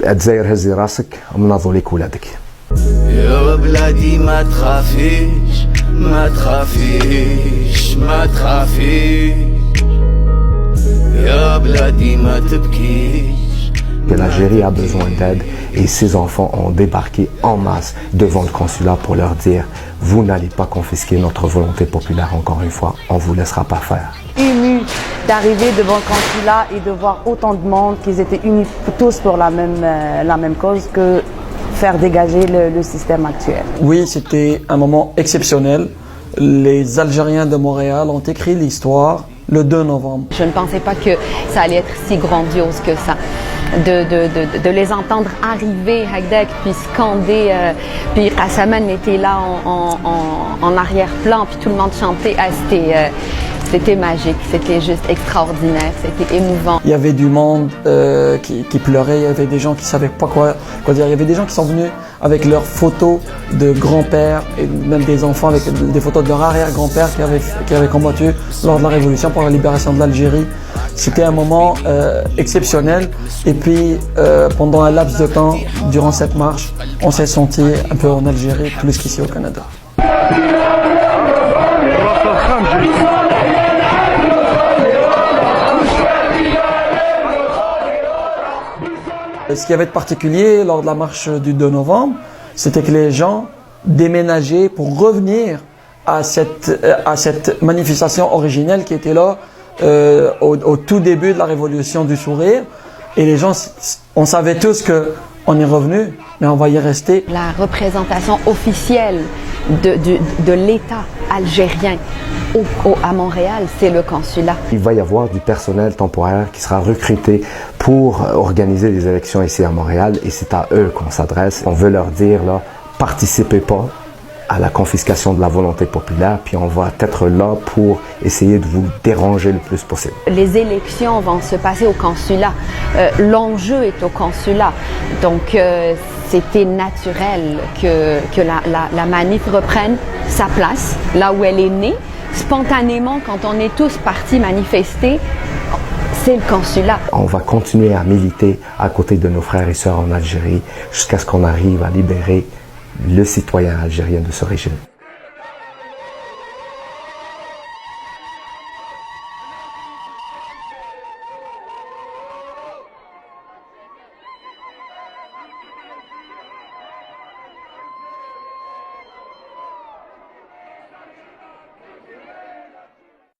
الجزائر هزي راسك ومناضوا لك ولادك. يا بلادي ما تخافيش ما تخافيش ما تخافيش يا بلادي ما تبكيش. L'Algérie a besoin d'aide et ses enfants ont débarqué en masse devant le consulat pour leur dire « Vous n'allez pas confisquer notre volonté populaire encore une fois, on ne vous laissera pas faire ». Ému d'arriver devant le consulat et de voir autant de monde, qu'ils étaient unis tous pour la même cause que faire dégager le système actuel. Oui, c'était un moment exceptionnel. Les Algériens de Montréal ont écrit l'histoire le 2 novembre. Je ne pensais pas que ça allait être si grandiose que ça. De les entendre arriver, Hagdak, puis scander, puis Rassaman était là en arrière-plan, puis tout le monde chantait. C'était magique, c'était juste extraordinaire, c'était émouvant. Il y avait du monde qui pleurait, il y avait des gens qui ne savaient pas quoi dire. Il y avait des gens qui sont venus avec leurs photos de grands-pères et même des enfants avec des photos de leur arrière-grand-père qui avaient combattu lors de la Révolution pour la libération de l'Algérie. C'était un moment exceptionnel et puis pendant un laps de temps, durant cette marche, on s'est senti un peu en Algérie plus qu'ici au Canada. Ce qui avait de particulier lors de la marche du 2 novembre, c'était que les gens déménageaient pour revenir à cette manifestation originelle qui était là au tout début de la Révolution du Sourire. Et les gens, on savait tous qu'on est revenu, mais on va y rester. La représentation officielle de l'État algérien à Montréal, c'est le consulat. Il va y avoir du personnel temporaire qui sera recruté pour organiser des élections ici à Montréal et c'est à eux qu'on s'adresse. On veut leur dire, là, participez pas à la confiscation de la volonté populaire, puis on va être là pour essayer de vous déranger le plus possible. Les élections vont se passer au consulat. L'enjeu est au consulat. Donc, c'était naturel que la manif reprenne sa place, là où elle est née. Spontanément, quand on est tous partis manifester, c'est le consulat. On va continuer à militer à côté de nos frères et sœurs en Algérie jusqu'à ce qu'on arrive à libérer le citoyen algérien de ce régime.